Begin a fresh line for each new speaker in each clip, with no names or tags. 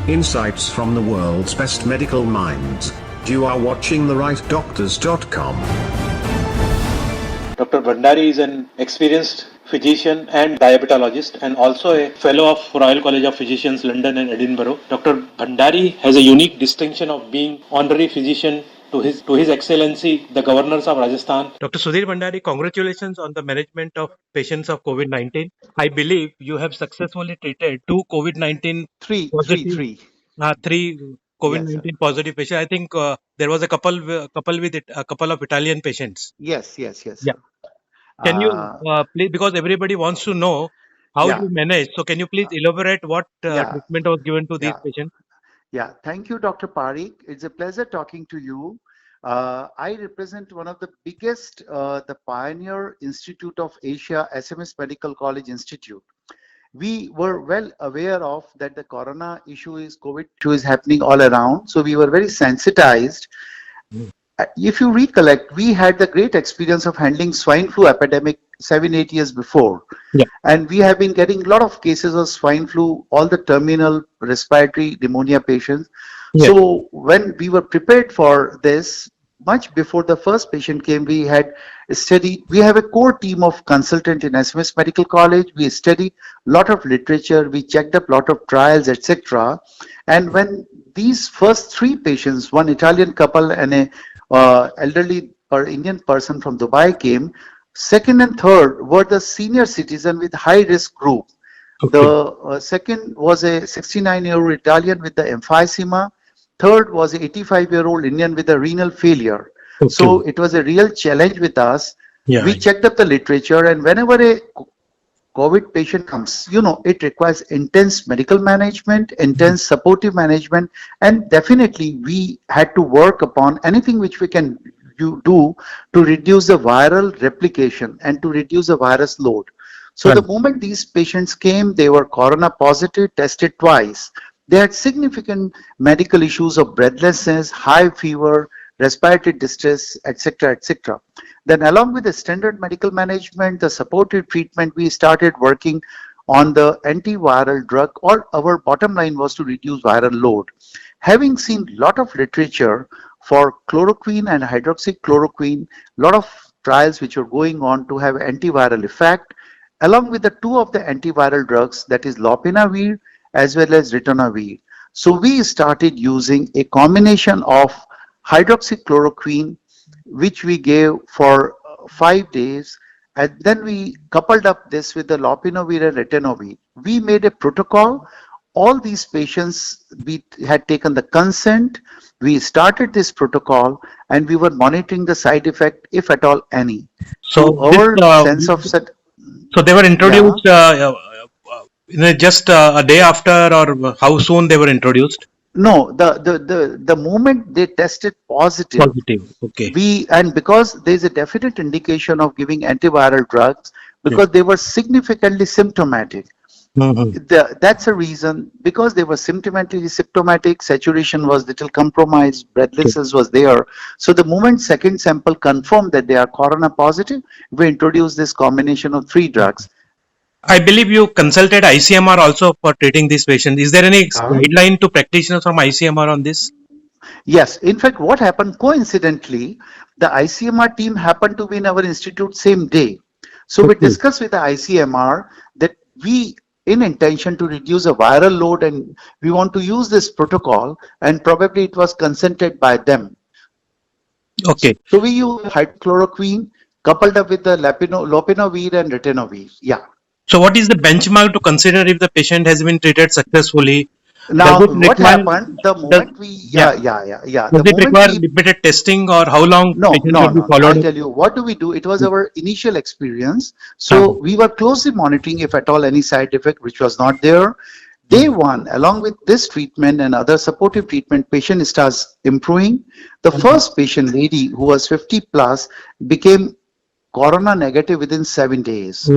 Insights from the world's best medical minds. You are watching therightdoctors.com.
Dr. Bhandari is an experienced physician and diabetologist and also a fellow of Royal College of Physicians, London and Edinburgh. Dr. Bhandari has a unique distinction of being honorary physician to His Excellency, the Governors of Rajasthan.
Dr. Sudhir Bhandari, congratulations on the management of patients of COVID-19. I believe you have successfully treated two COVID-19
Three.
three COVID-19 positive patients. I think there was a couple with a couple of Italian patients.
Yes.
Yeah. Can you please, because everybody wants to know how you manage, so can you please elaborate what treatment was given to these patients?
Yeah, thank you, Dr. Parikh. It's a pleasure talking to you. I represent one of the biggest, the Pioneer Institute of Asia, SMS Medical College Institute. We were well aware of that the corona issue is COVID issue is happening all around. So we were very sensitized. If you recollect, we had the great experience of handling swine flu epidemic 7-8 years before.
Yeah.
And we have been getting a lot of cases of swine flu, all the terminal respiratory pneumonia patients.
Yeah.
So when we were prepared for this, much before the first patient came, we had studied, we have a core team of consultants in SMS Medical College. We studied a lot of literature, we checked up a lot of trials, etc. And when these first three patients, one Italian couple and a elderly or Indian person from Dubai came, second and third were the senior citizen with high risk group.
Okay.
The second was a 69-year-old Italian with the emphysema. Third was an 85-year-old Indian with a renal failure.
Okay.
So it was a real challenge with us.
Yeah.
We checked up the literature, and whenever a COVID patient comes, it requires intense medical management, intense supportive management, and definitely we had to work upon anything which we can do to reduce the viral replication and to reduce the virus load. So the moment these patients came, they were corona positive, tested twice. They had significant medical issues of breathlessness, high fever, respiratory distress, etc., etc. Then along with the standard medical management, the supportive treatment, we started working on the antiviral drug, or our bottom line was to reduce viral load. Having seen a lot of literature for chloroquine and hydroxychloroquine, a lot of trials which are going on to have antiviral effect, along with the two of the antiviral drugs, that is lopinavir as well as ritonavir. So we started using a combination of hydroxychloroquine, which we gave for 5 days, and then we coupled up this with the lopinavir and ritonavir. We made a protocol. All these patients, we had taken the consent, we started this protocol, and we were monitoring the side effect, if at all any. So our sense of...
So they were introduced just a day after, or how soon they were introduced?
No, the moment they tested positive.
Okay.
And because there is a definite indication of giving antiviral drugs, because they were significantly symptomatic. That's a reason, because they were symptomatic, saturation was little compromised, breathlessness was there. So the moment second sample confirmed that they are corona positive, we introduced this combination of three drugs.
I believe you consulted ICMR also for treating these patients. Is there any guideline to practitioners from ICMR on this?
Yes. In fact, what happened, coincidentally, the ICMR team happened to be in our institute same day. So we discussed with the ICMR that we, in intention to reduce the viral load, and we want to use this protocol, and probably it was consented by them.
Okay.
So we use hydrochloroquine coupled up with the lopinavir and ritonavir. Yeah.
So what is the benchmark to consider if the patient has been treated successfully?
Now, what happened the moment we... Does
it require repeated testing, or how long?
No. I'll tell you, what do we do? It was our initial experience. So we were closely monitoring if at all any side effect, which was not there. Day one, along with this treatment and other supportive treatment, patient starts improving. The first patient, lady who was 50 plus, became corona negative within 7 days.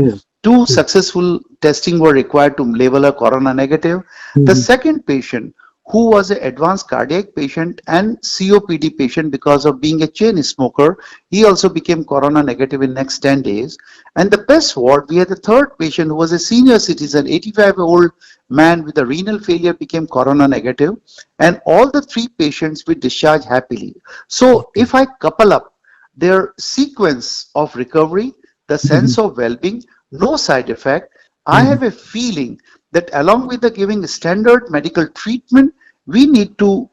2 successful testing were required to label a corona negative. The second patient, who was an advanced cardiac patient and COPD patient because of being a chain smoker, he also became corona negative in next 10 days. And the best part, we had the third patient who was a senior citizen, 85-year-old man with a renal failure became corona negative, and all the 3 patients were discharged happily. So if I couple up their sequence of recovery, the sense of well-being, no side effect, I have a feeling that along with the giving standard medical treatment, we need to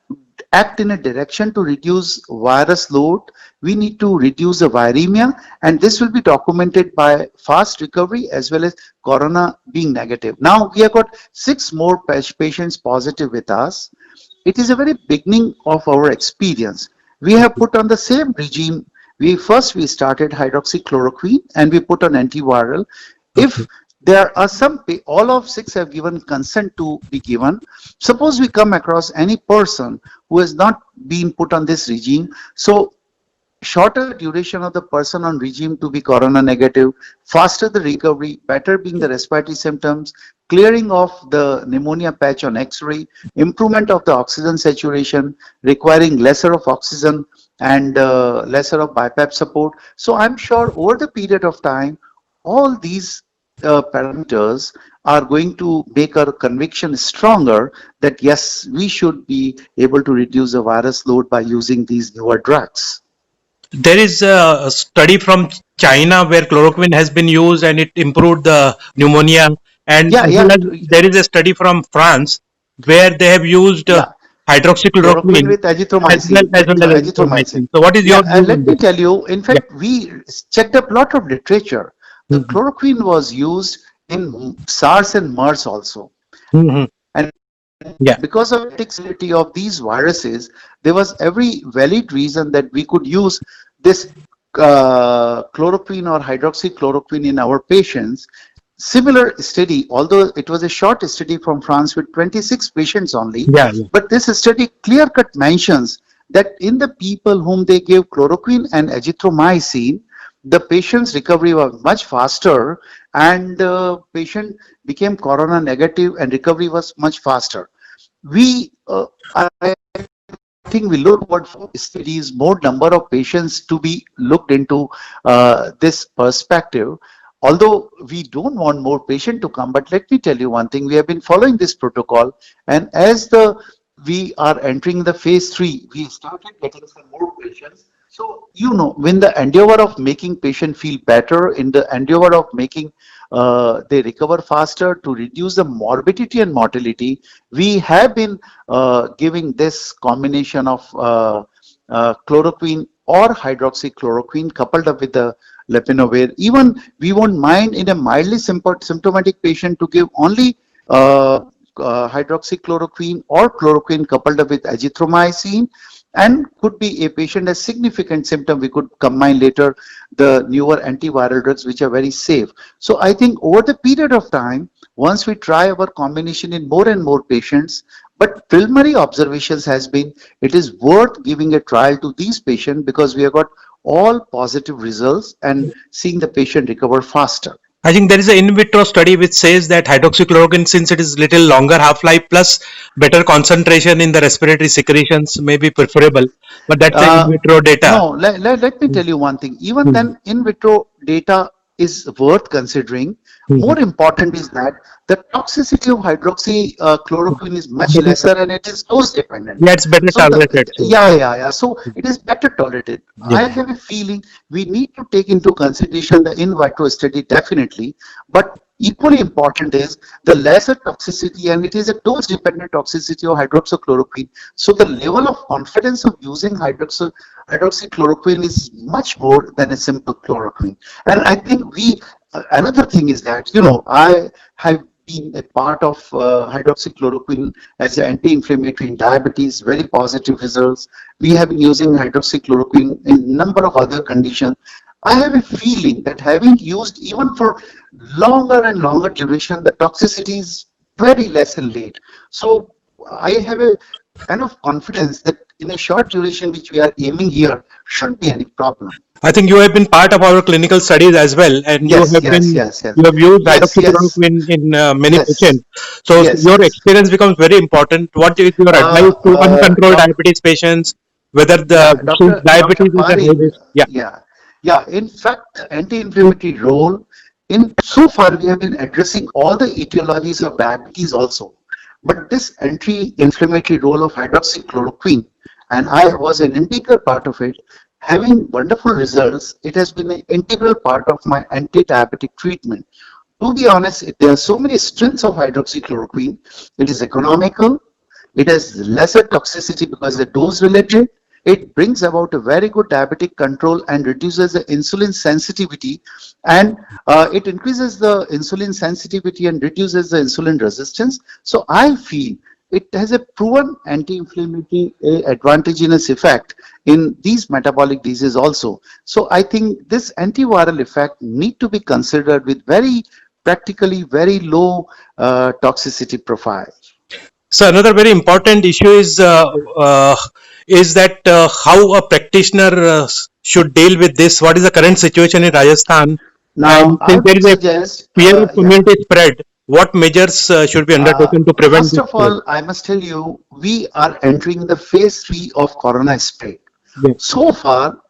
act in a direction to reduce virus load. We need to reduce the viremia, and this will be documented by fast recovery as well as corona being negative. Now we have got 6 more patients positive with us. It is a very beginning of our experience. We have put on the same regime. We started hydroxychloroquine and we put on antiviral. If there are some, all of 6 have given consent to be given. Suppose we come across any person who has not been put on this regime. So shorter duration of the person on regime to be corona negative, faster the recovery, better being the respiratory symptoms, clearing of the pneumonia patch on X-ray, improvement of the oxygen saturation, requiring lesser of oxygen and lesser of BiPAP support. So I'm sure over the period of time, all these parameters are going to make our conviction stronger that yes, we should be able to reduce the virus load by using these newer drugs.
There is a study from China where chloroquine has been used and it improved the pneumonia. And there is a study from France where they have used hydroxychloroquine
with azithromycin.
Azithromycin. So what is your view?
Let me tell you, in fact, we checked a lot of literature. The chloroquine was used in SARS and MERS also. And because of the toxicity of these viruses, there was every valid reason that we could use this chloroquine or hydroxychloroquine in our patients. Similar study, although it was a short study from France with 26 patients only, but this study clear-cut mentions that in the people whom they gave chloroquine and azithromycin, the patient's recovery was much faster and the patient became corona negative and recovery was much faster. I think we look what studies, more number of patients to be looked into this perspective. Although we don't want more patient to come, but let me tell you one thing, we have been following this protocol, and as we are entering the phase 3, we started getting some more patients. So, you know, when the endeavor of making patient feel better, in the endeavor of making they recover faster to reduce the morbidity and mortality, we have been giving this combination of chloroquine or hydroxychloroquine coupled up with the lopinavir. Even we won't mind in a mildly symptomatic patient to give only hydroxychloroquine or chloroquine coupled up with azithromycin, and could be a patient has significant symptom, we could combine later the newer antiviral drugs which are very safe. So I think over the period of time, once we try our combination in more and more patients, but preliminary observations has been, it is worth giving a trial to these patients because we have got all positive results and seeing the patient recover faster.
I think there is an in vitro study which says that hydroxychloroquine, since it is little longer half-life plus better concentration in the respiratory secretions, may be preferable. But that's the in vitro data.
No, let me tell you one thing. Even then, in vitro data is worth considering. More important is that the toxicity of hydroxychloroquine is much lesser and it is dose dependent.
Yeah, it's better tolerated.
So it is better tolerated. I have a feeling we need to take into consideration the in vitro study definitely, but equally important is the lesser toxicity, and it is a dose dependent toxicity of hydroxychloroquine. So the level of confidence of using hydroxychloroquine is much more than a simple chloroquine. And I think another thing is that, you know, I have been a part of hydroxychloroquine as an anti-inflammatory in diabetes, very positive results. We have been using hydroxychloroquine in a number of other conditions. I have a feeling that having used even for longer and longer duration, the toxicity is very less and late. So I have a kind of confidence that in a short duration which we are aiming here shouldn't be any problem.
I think you have been part of our clinical studies as well, and you have used hydroxychloroquine in many patients. So your experience becomes very important. What is your advice to uncontrolled diabetes patients, whether the diabetes is a high risk?
In fact, anti-inflammatory role in so far we have been addressing all the etiologies of diabetes also, but this anti-inflammatory role of hydroxychloroquine, and I was an integral part of it, having wonderful results. It has been an integral part of my anti-diabetic treatment. To be honest, there are so many strengths of hydroxychloroquine. It is economical, it has lesser toxicity because the dose related. It brings about a very good diabetic control and reduces the insulin sensitivity, and it increases the insulin sensitivity and reduces the insulin resistance. So I feel it has a proven anti-inflammatory advantageous effect in these metabolic diseases also. So I think this antiviral effect need to be considered with very practically very low toxicity profile.
So another very important issue is that how a practitioner should deal with this. What is the current situation in Rajasthan?
Now,
And
I
since there
would
is a
suggest,
fear of
yeah.
community spread, what measures should be undertaken to prevent
First
this
of
spread?
all, I must tell you, we are entering the phase 3 of corona spread.
Yes.
So far,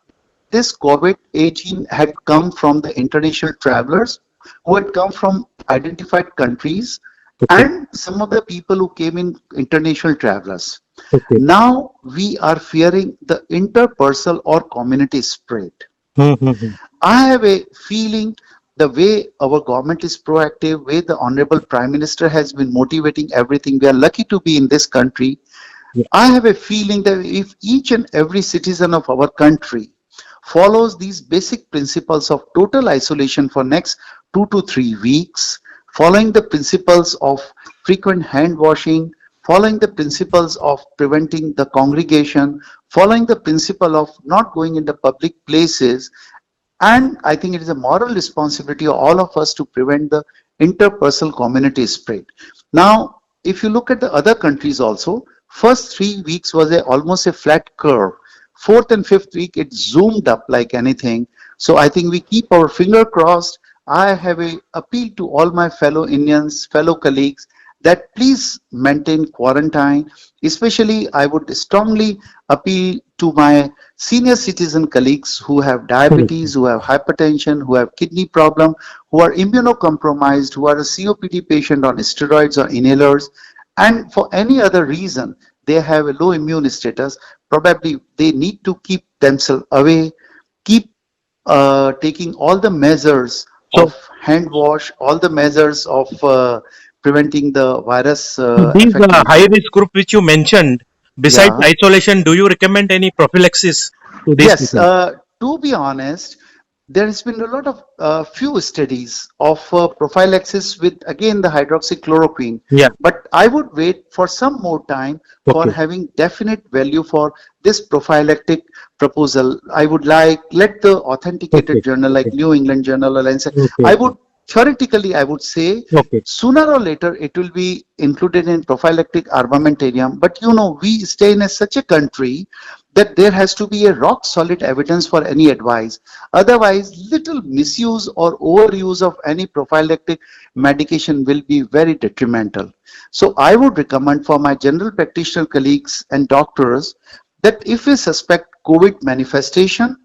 this COVID-18 had come from the international travelers who had come from identified countries
Okay.
and some of the people who came in international travelers.
Okay.
Now we are fearing the interpersonal or community spread.
Mm-hmm.
I have a feeling the way our government is proactive, way the Honorable Prime Minister has been motivating everything. We are lucky to be in this country.
Yeah.
I have a feeling that if each and every citizen of our country follows these basic principles of total isolation for next 2 to 3 weeks, following the principles of frequent hand washing, following the principles of preventing the congregation, following the principle of not going into public places, and I think it is a moral responsibility of all of us to prevent the interpersonal community spread. Now, if you look at the other countries also, first 3 weeks was almost a flat curve. Fourth and fifth week, it zoomed up like anything. So I think we keep our finger crossed. I have a appeal to all my fellow Indians, fellow colleagues, that please maintain quarantine. Especially, I would strongly appeal to my senior citizen colleagues who have diabetes, who have hypertension, who have kidney problem, who are immunocompromised, who are a COPD patient on steroids or inhalers, and for any other reason they have a low immune status. Probably they need to keep themselves away, keep taking all the measures of hand wash, all the measures of preventing the virus
These
affecting
high
them.
risk group which you mentioned, besides
Yeah.
isolation, do you recommend any prophylaxis to these
Yes,
people?
to be honest, there has been a lot of few studies of prophylaxis with again the hydroxychloroquine.
Yeah.
But I would wait for some more time for
Okay.
having definite value for this prophylactic proposal. I would let the authenticated
Okay.
journal like
Okay.
New England Journal and say,
Okay.
I would theoretically I would say
Okay.
sooner or later it will be included in prophylactic armamentarium. But you know, we stay in such a country that there has to be a rock solid evidence for any advice. Otherwise, little misuse or overuse of any prophylactic medication will be very detrimental. So I would recommend for my general practitioner colleagues and doctors that if we suspect COVID manifestation,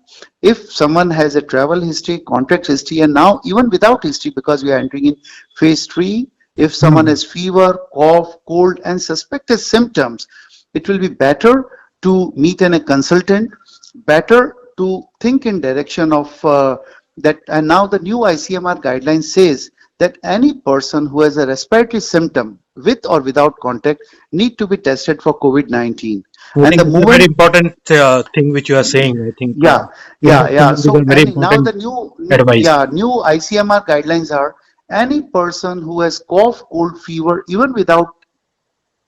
if someone has a travel history, contact history, and now even without history, because we are entering in phase 3, if someone has fever, cough, cold, and suspected symptoms, it will be better to meet a consultant, better to think in direction of that. And now the new ICMR guideline says that any person who has a respiratory symptom with or without contact need to be tested for COVID-19.
I
And
think
the
it's a very
moment,
important thing which you are saying. I think
yeah.
these
So
are very
and now
important
the new
advice.
new ICMR guidelines are any person who has cough, cold, fever, even without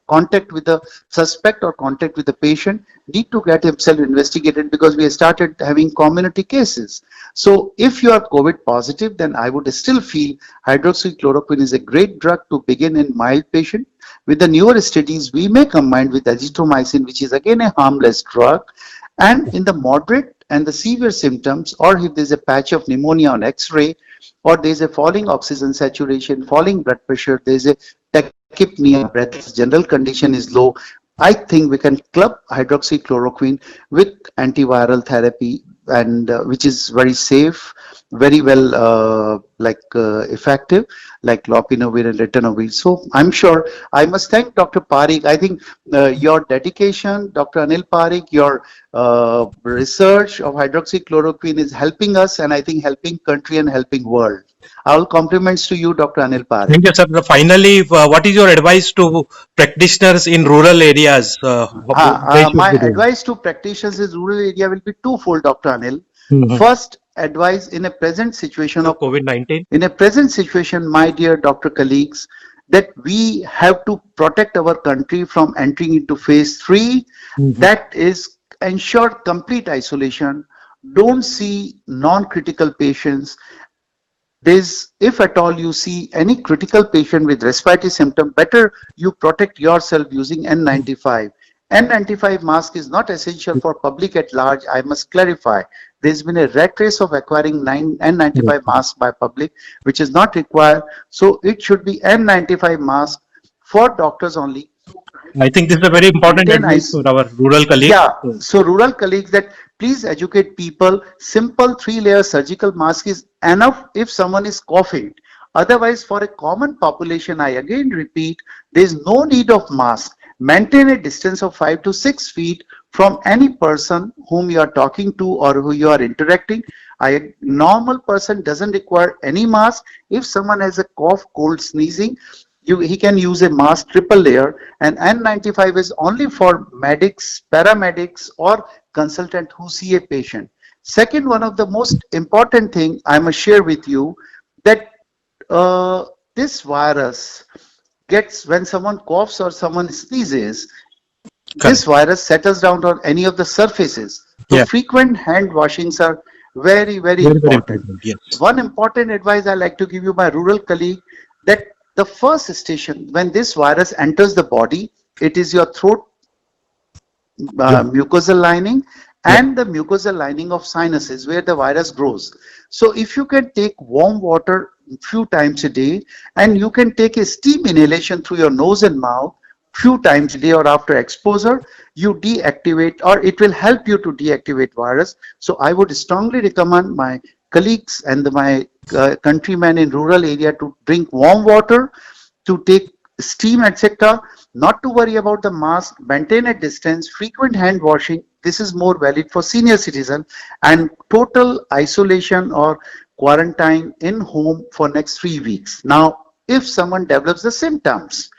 contact with the suspect or contact with the patient, need to get himself investigated because we have started having community cases. So if you are COVID positive, then I would still feel hydroxychloroquine is a great drug to begin in mild patient. With the newer studies, we may combine with azithromycin, which is again a harmless drug. And in the moderate and the severe symptoms, or if there's a patch of pneumonia on X-ray, or there's a falling oxygen saturation, falling blood pressure, there's a tachypnea, breath, general condition is low, I think we can club hydroxychloroquine with antiviral therapy, and which is very safe, very well effective, like lopinavir and ritonavir. So I'm sure I must thank Dr. Parikh. I think your dedication, Dr. Anil Parikh, your research of hydroxychloroquine is helping us, and I think helping country and helping world. All compliments to you, Dr. Anil Parikh.
Thank you, sir. Finally, what is your advice to practitioners in rural areas?
My advice to practitioners in rural area will be twofold, Dr. Anil. First, advice in a present situation of
COVID-19.
In a present situation, my dear doctor colleagues, that we have to protect our country from entering into phase 3. That is ensure complete isolation. Don't see non-critical patients. If at all you see any critical patient with respiratory symptom, better you protect yourself using N95. N95 mask is not essential for public at large. I must clarify. There's been a rat race of acquiring N95 masks by public, which is not required. So it should be N95 mask for doctors only.
I think this is a very important advice for our rural colleagues.
Yeah, so rural colleagues, that please educate people. Simple 3-layer surgical mask is enough if someone is coughing. Otherwise, for a common population, I again repeat, there is no need of mask. Maintain a distance of 5 to 6 feet from any person whom you are talking to or who you are interacting. A normal person doesn't require any mask. If someone has a cough, cold, sneezing, he can use a mask, triple layer, and N95 is only for medics, paramedics, or consultant who see a patient. Second, one of the most important thing I must share with you, that this virus gets, when someone coughs or someone sneezes, this virus settles down on any of the surfaces. So frequent hand washings are very, very important.
Yes.
One important advice I like to give you, my rural colleague, that the first station when this virus enters the body, it is your throat mucosal lining and the mucosal lining of sinuses where the virus grows. So if you can take warm water few times a day, and you can take a steam inhalation through your nose and mouth few times a day or after exposure, you deactivate, or it will help you to deactivate virus. So I would strongly recommend my colleagues and my countrymen in rural area to drink warm water, to take steam, etc. Not to worry about the mask, maintain a distance, frequent hand washing. This is more valid for senior citizen, and total isolation or quarantine in home for next 3 weeks. Now, if someone develops the symptoms,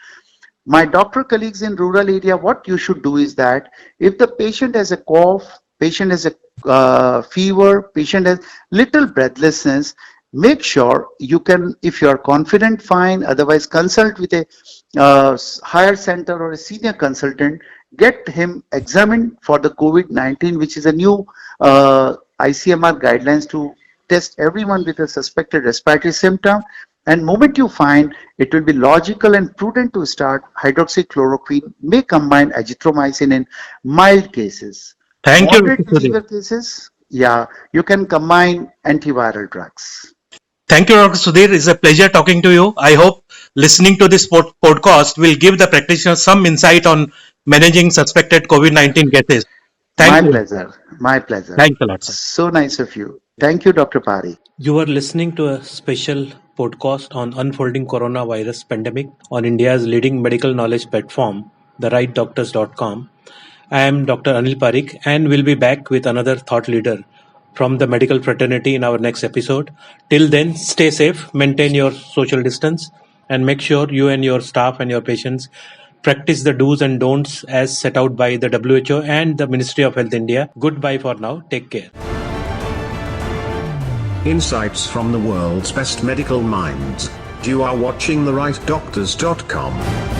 my doctor colleagues in rural area, what you should do is that if the patient has a cough, patient has a fever, patient has little breathlessness, make sure you can, if you are confident, fine. Otherwise, consult with a higher center or a senior consultant. Get him examined for the COVID-19, which is a new ICMR guidelines to test everyone with a suspected respiratory symptom. And moment you find, it will be logical and prudent to start hydroxychloroquine. May combine azithromycin in mild cases.
Thank you.
Moderate severe cases, you can combine antiviral drugs.
Thank you, Dr. Sudhir. It's a pleasure talking to you. I hope listening to this podcast will give the practitioners some insight on managing suspected COVID-19 cases.
My pleasure. My pleasure.
Thanks a lot, sir.
So nice of you. Thank you, Dr. Parikh.
You are listening to a special podcast on unfolding coronavirus pandemic on India's leading medical knowledge platform, therightdoctors.com. I am Dr. Anil Parikh and will be back with another thought leader from the medical fraternity in our next episode. Till then, stay safe, maintain your social distance, and make sure you and your staff and your patients practice the do's and don'ts as set out by the WHO and the Ministry of Health India. Goodbye for now. Take care.
Insights from the world's best medical minds. You are watching therightdoctors.com.